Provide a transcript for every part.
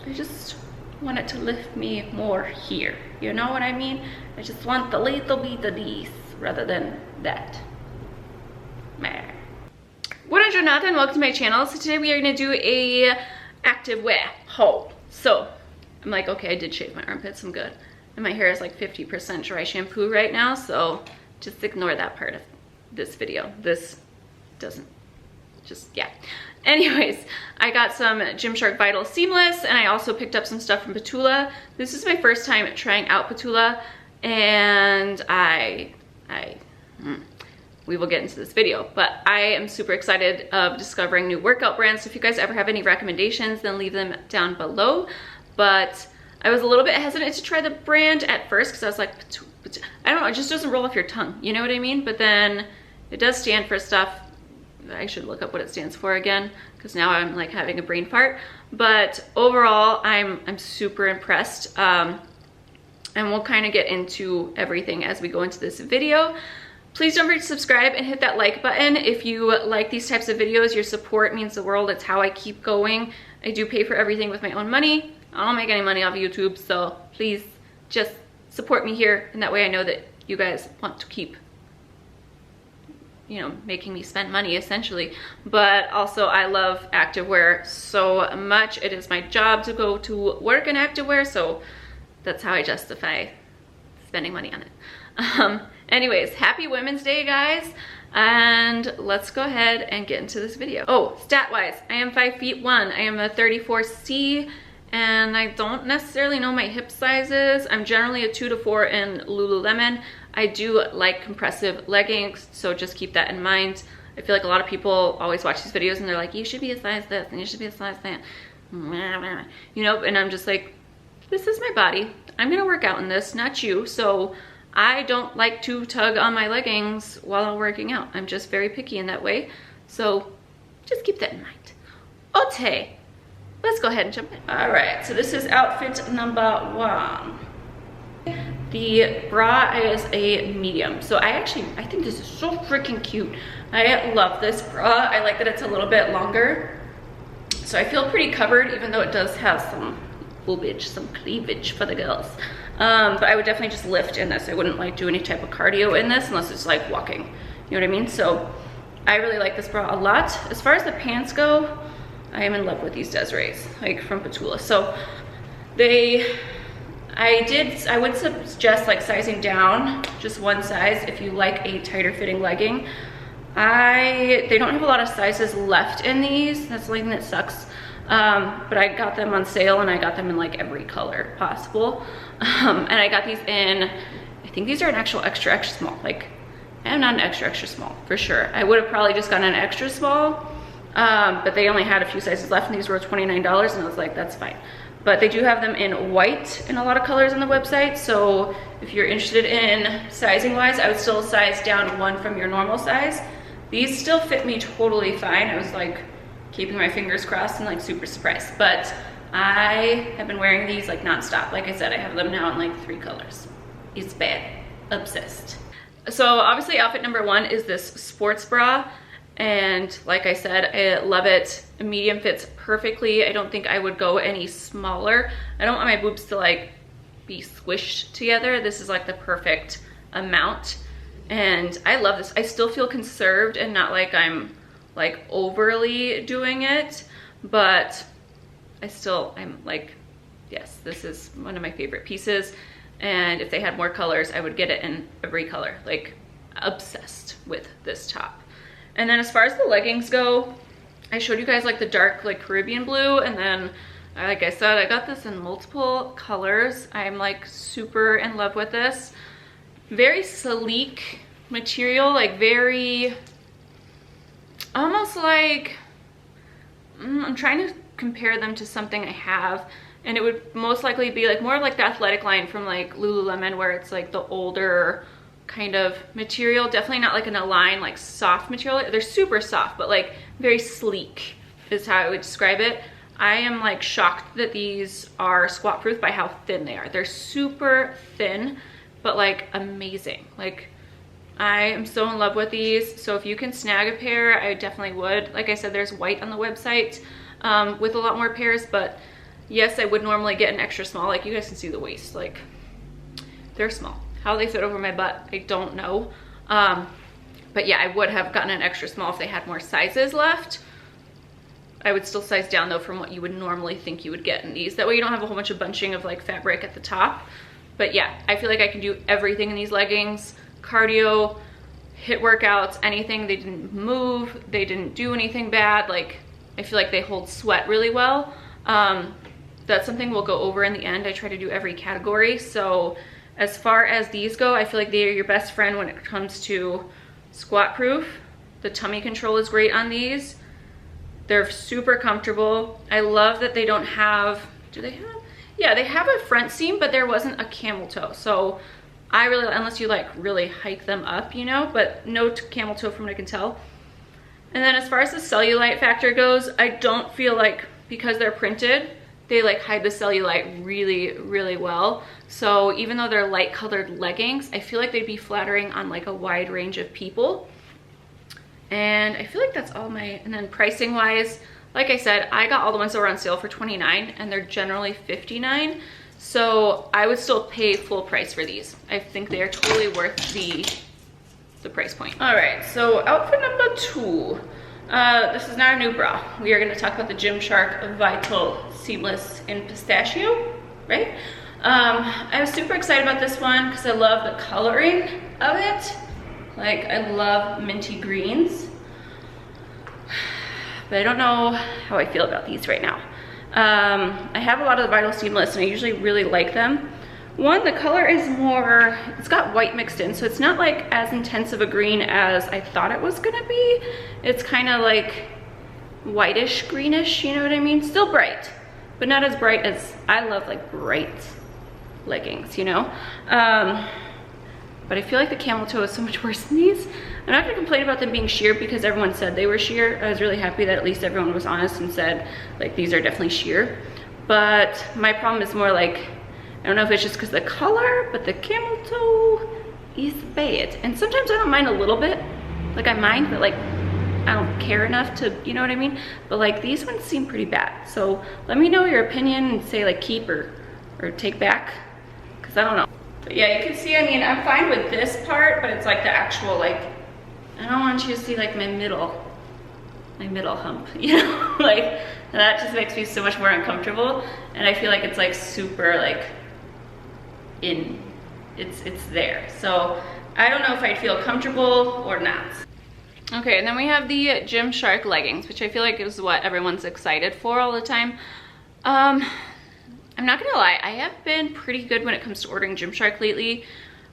I just want it to lift me more here. You know what I mean? I just want the little bit of this rather than that. Meh. What is Jonathan? Welcome to my channel. So today we are gonna do a activewear haul. So I'm like, okay, I did shave my armpits, I'm good. And my hair is like 50% dry shampoo right now, so just ignore that part of this video. This doesn't, just, yeah. Anyways, I got some Gymshark Vital Seamless, and I also picked up some stuff from Petula. This is my first time trying out Petula, and we will get into this video, but I am super excited of discovering new workout brands. So if you guys ever have any recommendations, then leave them down below. But I was a little bit hesitant to try the brand at first because I was like, I don't know, it just doesn't roll off your tongue, you know what I mean? But then it does stand for stuff. I should look up what it stands for again because now I'm like having a brain fart. But overall, I'm super impressed. And we'll kind of get into everything as we go into this video. Please don't forget to subscribe and hit that like button. If you like these types of videos, your support means the world. It's how I keep going. I do pay for everything with my own money. I don't make any money off of YouTube, so please just support me here, and that way I know that you guys want to keep, you know, making me spend money essentially. But also I love activewear so much. It is my job to go to work in activewear, so that's how I justify spending money on it. Anyways, happy Women's Day, guys. And let's go ahead and get into this video. Oh, stat-wise, I am 5'1". I am a 34C, and I don't necessarily know my hip sizes. I'm generally a 2 to 4 in Lululemon. I do like compressive leggings, so just keep that in mind. I feel like a lot of people always watch these videos and they're like, you should be a size this and you should be a size that. You know, and I'm just like, this is my body. I'm gonna work out in this, not you. So I don't like to tug on my leggings while I'm working out. I'm just very picky in that way. So just keep that in mind. Okay, let's go ahead and jump in. All right, so this is outfit number 1. The bra is a medium. So I think this is so freaking cute. I love this bra. I like that it's a little bit longer. So I feel pretty covered, even though it does have some boobage, some cleavage for the girls. But I would definitely just lift in this. I wouldn't like do any type of cardio in this unless it's like walking. You know what I mean? So I really like this bra a lot. As far as the pants go, I am in love with these Desirees, like from Petula. So I would suggest like sizing down just one size if you like a tighter fitting legging. They don't have a lot of sizes left in these. That's the only thing that sucks. But I got them on sale and I got them in like every color possible. And I got these in, I think these are an actual extra, extra small. Like, I am not an extra, extra small for sure. I would have probably just gotten an extra small, but they only had a few sizes left and these were $29 and I was like, that's fine. But they do have them in white in a lot of colors on the website. So if you're interested in sizing wise, I would still size down 1 from your normal size. These still fit me totally fine. I was like keeping my fingers crossed and like super surprised. But I have been wearing these like nonstop. Like I said, I have them now in like 3 colors. It's bad. Obsessed. So obviously outfit number 1 is this sports bra. And like I said, I love it. A medium fits perfectly. I don't think I would go any smaller. I don't want my boobs to like be squished together. This is like the perfect amount. And I love this. I still feel conserved and not like I'm like overly doing it, but I'm like, yes, this is one of my favorite pieces. And if they had more colors, I would get it in every color. Like, obsessed with this top. And then as far as the leggings go, I showed you guys like the dark like Caribbean blue, and then like I said, I got this in multiple colors. I'm like super in love with this. Very sleek material, like very, almost like, I'm trying to compare them to something I have, and it would most likely be like more like the athletic line from like Lululemon, where it's like the older kind of material. Definitely not like an Align like soft material. They're super soft, but like very sleek is how I would describe it. I am like shocked that these are squat proof by how thin they are. They're super thin, but like amazing. Like, I am so in love with these. So if you can snag a pair, I definitely would. Like I said, there's white on the website with a lot more pairs, but yes, I would normally get an extra small. Like, you guys can see the waist, like, they're small. How they fit over my butt, I don't know. But yeah, I would have gotten an extra small if they had more sizes left. I would still size down though from what you would normally think you would get in these. That way you don't have a whole bunch of bunching of like fabric at the top. But yeah, I feel like I can do everything in these leggings. Cardio, HIIT workouts, anything. They didn't move, they didn't do anything bad. Like, I feel like they hold sweat really well. That's something we'll go over in the end. I try to do every category. So as far as these go, I feel like they are your best friend when it comes to squat proof. The tummy control is great on these. They're super comfortable. I love that they don't have, do they have? Yeah, they have a front seam, but there wasn't a camel toe. So I really, unless you like really hike them up, you know, but no camel toe from what I can tell. And then as far as the cellulite factor goes, I don't feel like, because they're printed, they like hide the cellulite really, really well. So even though they're light colored leggings, I feel like they'd be flattering on like a wide range of people. And I feel like that's all my, and then pricing wise, like I said, I got all the ones that were on sale for $29 and they're generally $59. So I would still pay full price for these. I think they are totally worth the price point. All right, so outfit number 2. This is not a new bra. We are gonna talk about the Gymshark Vital Seamless in Pistachio, right? I was super excited about this one because I love the coloring of it. Like, I love minty greens. But I don't know how I feel about these right now. I have a lot of the Vital Seamless and I usually really like them. One, the color is more, it's got white mixed in, so it's not like as intense of a green as I thought it was gonna be. It's kind of like whitish, greenish, you know what I mean? Still bright, but not as bright as, I love like bright leggings, you know? But I feel like the camel toe is so much worse than these. I'm not gonna complain about them being sheer because everyone said they were sheer. I was really happy that at least everyone was honest and said, like, these are definitely sheer. But my problem is more like, I don't know if it's just because the color, but the camel toe is bad. And sometimes I don't mind a little bit. Like, I mind, but like, I don't care enough to, you know what I mean? But like, these ones seem pretty bad. So let me know your opinion and say like keep or take back, because I don't know. But yeah, you can see, I mean, I'm fine with this part, but it's like the actual, like, I don't want you to see like my middle hump, you know? Like, that just makes me so much more uncomfortable. And I feel like it's like super like, it's there. So I don't know if I'd feel comfortable or not. Okay, and then we have the Gymshark leggings, which I feel like is what everyone's excited for all the time. I'm not gonna lie, I have been pretty good when it comes to ordering Gymshark lately.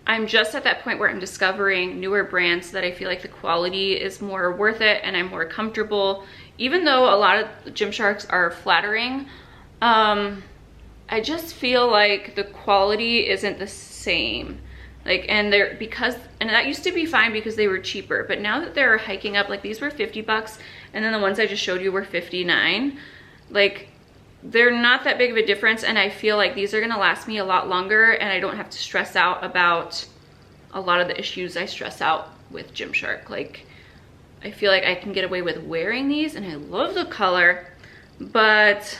I'm just at that point where I'm discovering newer brands that I feel like the quality is more worth it and I'm more comfortable. Even though a lot of Gymsharks are flattering, I just feel like the quality isn't the same. Like, and that used to be fine because they were cheaper, but now that they're hiking up, like these were 50 bucks and then the ones I just showed you were 59. Like, they're not that big of a difference, and I feel like these are gonna last me a lot longer and I don't have to stress out about a lot of the issues I stress out with Gymshark. Like, I feel like I can get away with wearing these and I love the color, but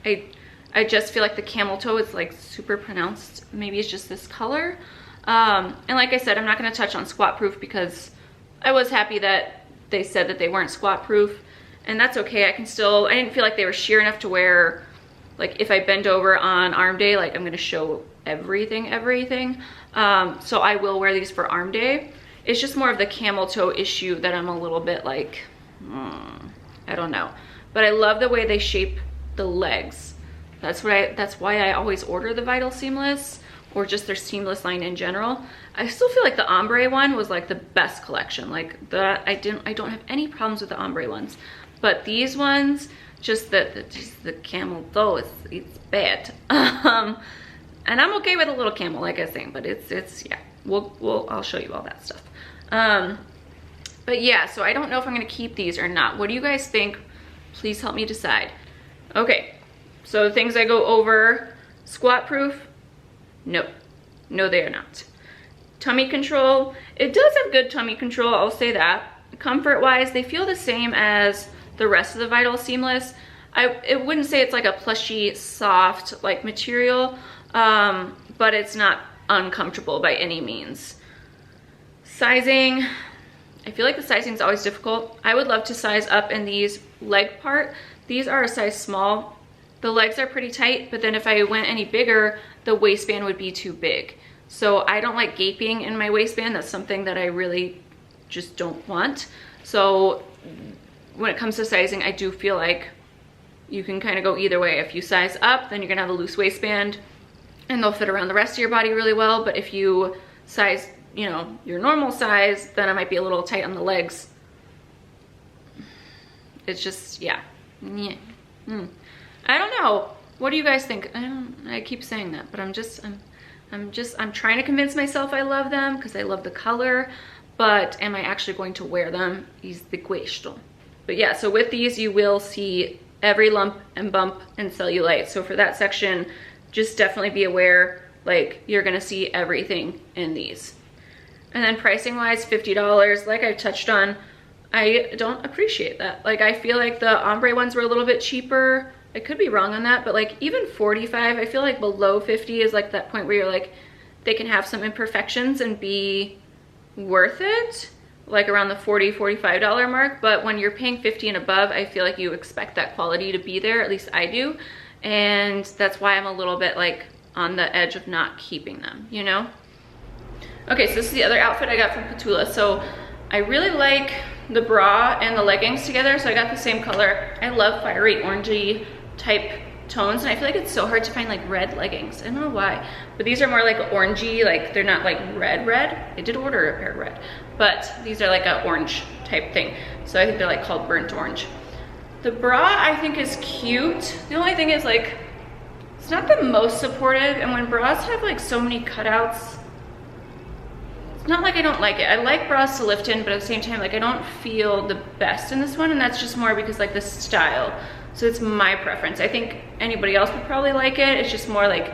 I just feel like the camel toe is like super pronounced. Maybe it's just this color. And like I said, I'm not gonna touch on squat proof because I was happy that they said that they weren't squat proof, and that's okay. I didn't feel like they were sheer enough to wear, like if I bend over on arm day, like I'm gonna show everything. So I will wear these for arm day. It's just more of the camel toe issue that I'm a little bit like, I don't know. But I love the way they shape the legs. That's why I always order the Vital Seamless, or just their seamless line in general. I still feel like the ombre one was like the best collection. Like, I don't have any problems with the ombre ones, but these ones, just the camel toe, it's bad. And I'm okay with a little camel, like I was saying, but it's yeah, I'll show you all that stuff. But yeah, so I don't know if I'm gonna keep these or not. What do you guys think? Please help me decide. Okay, so the things I go over: squat proof. No, they are not. Tummy control, it does have good tummy control, I'll say that. Comfort wise, they feel the same as the rest of the Vital Seamless. it wouldn't say it's like a plushy, soft like material, but it's not uncomfortable by any means. Sizing, I feel like the sizing is always difficult. I would love to size up in these leg part. These are a size small. The legs are pretty tight, but then if I went any bigger, the waistband would be too big. So I don't like gaping in my waistband. That's something that I really just don't want. So when it comes to sizing, I do feel like you can kind of go either way. If you size up, then you're gonna have a loose waistband and they'll fit around the rest of your body really well. But if you size, you know, your normal size, then it might be a little tight on the legs. It's just, yeah. I don't know. What do you guys think? I keep saying that, but I'm trying to convince myself I love them because I love the color, but am I actually going to wear them is the question. But yeah, so with these, you will see every lump and bump and cellulite. So for that section, just definitely be aware, like you're gonna see everything in these. And then pricing wise, $50, like I touched on, I don't appreciate that. Like I feel like the ombre ones were a little bit cheaper. I could be wrong on that, but like even 45, I feel like below 50 is like that point where you're like, they can have some imperfections and be worth it, like around the $40, $45 mark. But when you're paying 50 and above, I feel like you expect that quality to be there, at least I do. And that's why I'm a little bit like on the edge of not keeping them, you know? Okay, so this is the other outfit I got from Petula. So I really like the bra and the leggings together, so I got the same color. I love fiery orangey type tones, and I feel like it's so hard to find like red leggings. I don't know why, but these are more like orangey, like they're not like red. I did order a pair of red, but these are like a orange type thing. So I think they're like called burnt orange. The bra I think is cute. The only thing is like, it's not the most supportive, and when bras have like so many cutouts, it's not like I don't like it. I like bras to lift in, but at the same time, like I don't feel the best in this one, and that's just more because like the style. So it's my preference. I think anybody else would probably like it. It's just more like,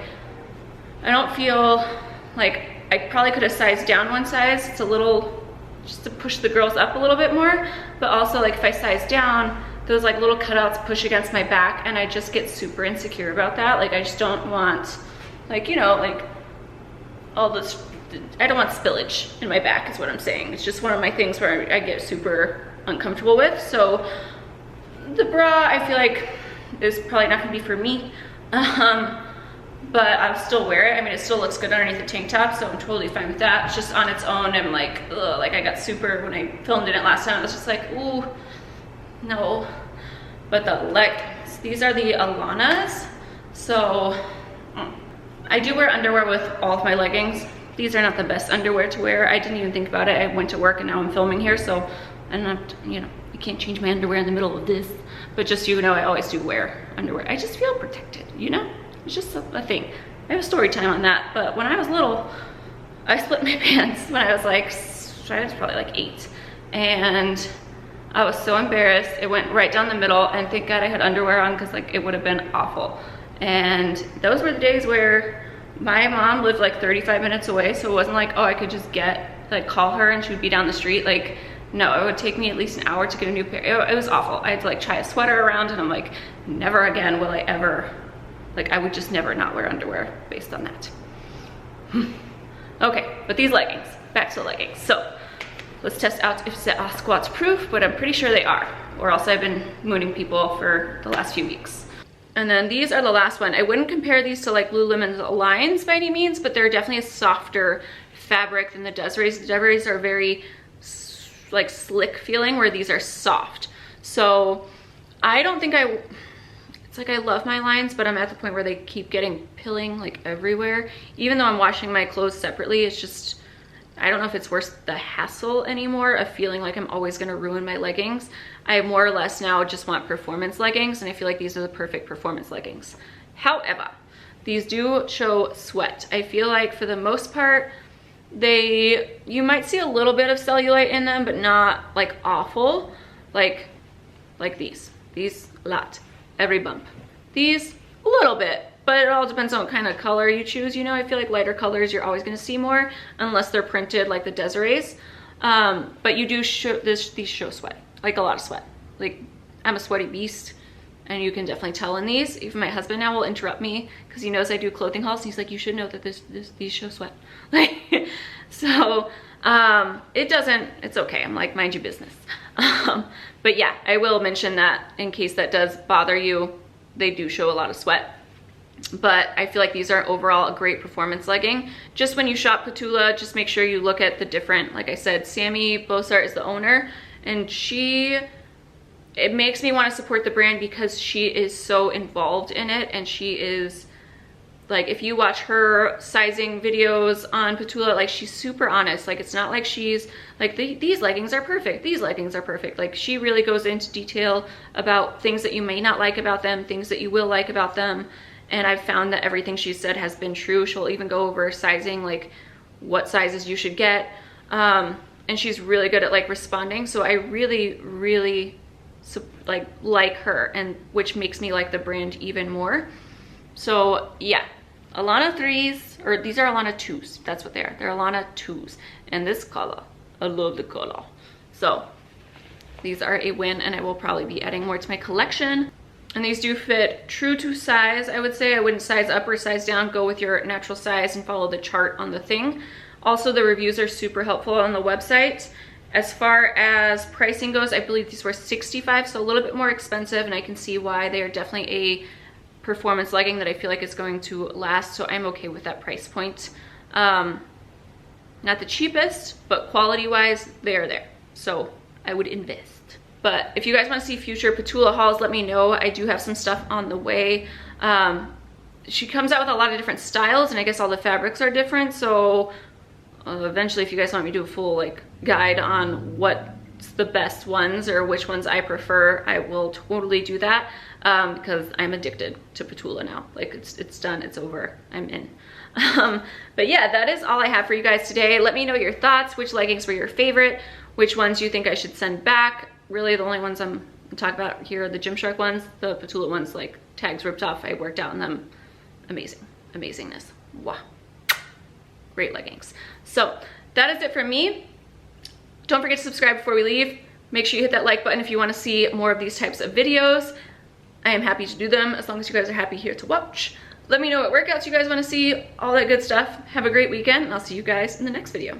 I don't feel like I probably could have sized down one size. It's a little, just to push the girls up a little bit more, but also like if I size down, those like little cutouts push against my back, and I just get super insecure about that. Like I just don't want, like, you know, like all this, I don't want spillage in my back is what I'm saying. It's just one of my things where I get super uncomfortable with. So the bra I feel like is probably not gonna be for me, but I'll still wear it. I mean, it still looks good underneath the tank top, so I'm totally fine with that. It's just on its own, I'm like, ugh, like I got super, when I filmed in it last time, I was just like, ooh, no. But the leggings, these are the Alanas. So I do wear underwear with all of my leggings. These are not the best underwear to wear. I didn't even think about it. I went to work and now I'm filming here, so I don't have to, you know, I can't change my underwear in the middle of this. But just so you know, I always do wear underwear. I just feel protected, you know? It's just a thing. I have a story time on that, but when I was little, I split my pants when I was like, I was probably like 8. And I was so embarrassed. It went right down the middle, and thank God I had underwear on, because like it would have been awful. And those were the days where my mom lived like 35 minutes away, so it wasn't like, oh, I could just call her and she would be down the street. Like, no, it would take me at least an hour to get a new pair. It was awful. I had to like tie a sweater around, and I'm like, never again will I ever, like I would just never not wear underwear based on that. Okay, but these leggings, back to the leggings. So let's test out if they are squat proof, but I'm pretty sure they are, or else I've been mooning people for the last few weeks. And then these are the last one. I wouldn't compare these to like Lululemon's Aligns by any means, but they're definitely a softer fabric than the Desirees. The Desirees are very like slick feeling, where these are soft. So I don't think it's like I love my Aligns, but I'm at the point where they keep getting pilling like everywhere. Even though I'm washing my clothes separately, it's just, I don't know if it's worth the hassle anymore of feeling like I'm always gonna ruin my leggings. I more or less now just want performance leggings, and I feel like these are the perfect performance leggings. However, these do show sweat. I feel like for the most part, you might see a little bit of cellulite in them, but not like awful, like these a lot, every bump. These a little bit, but it all depends on what kind of color you choose. You know, I feel like lighter colors you're always going to see more, unless they're printed like the Desirees. But you do show these show sweat, like a lot of sweat. Like I'm a sweaty beast, and you can definitely tell in these. Even my husband now will interrupt me because he knows I do clothing hauls, and he's like, you should know that these show sweat. Like, so it doesn't, it's okay. I'm like, mind your business. But yeah, I will mention that in case that does bother you. They do show a lot of sweat. But I feel like these are overall a great performance legging. Just when you shop Petula, just make sure you look at the different, like I said, Sammy Bosart is the owner, and it makes me want to support the brand because she is so involved in it, and she is, like, if you watch her sizing videos on Petula, like, she's super honest. Like, it's not like she's like, these leggings are perfect, these leggings are perfect. Like, she really goes into detail about things that you may not like about them, things that you will like about them. And I've found that everything she said has been true. She'll even go over sizing, like what sizes you should get. And she's really good at like responding. So I really, really like her, and which makes me like the brand even more. So yeah, Alana 3s, or these are Alana 2s. That's what they are. They're Alana 2s. And this color, I love the color. So these are a win, and I will probably be adding more to my collection. And these do fit true to size, I would say. I wouldn't size up or size down. Go with your natural size and follow the chart on the thing. Also, the reviews are super helpful on the website. As far as pricing goes, I believe these were $65, so a little bit more expensive, and I can see why. They are definitely a performance legging that I feel like is going to last, so I'm okay with that price point. Not the cheapest, but quality-wise, they are there. So I would invest. But if you guys want to see future Petula hauls, let me know. I do have some stuff on the way. She comes out with a lot of different styles, and I guess all the fabrics are different. So eventually, if you guys want me to do a full like guide on what's the best ones or which ones I prefer, I will totally do that, because I'm addicted to Petula now. Like, it's done, it's over, I'm in. But yeah, that is all I have for you guys today. Let me know your thoughts, which leggings were your favorite, which ones you think I should send back. Really, the only ones I'm talking about here are the Gymshark ones. The Petula ones, like, tags ripped off. I worked out in them. Amazing. Amazingness. Wow. Great leggings. So that is it for me. Don't forget to subscribe before we leave. Make sure you hit that like button if you want to see more of these types of videos. I am happy to do them as long as you guys are happy here to watch. Let me know what workouts you guys want to see, all that good stuff. Have a great weekend, and I'll see you guys in the next video.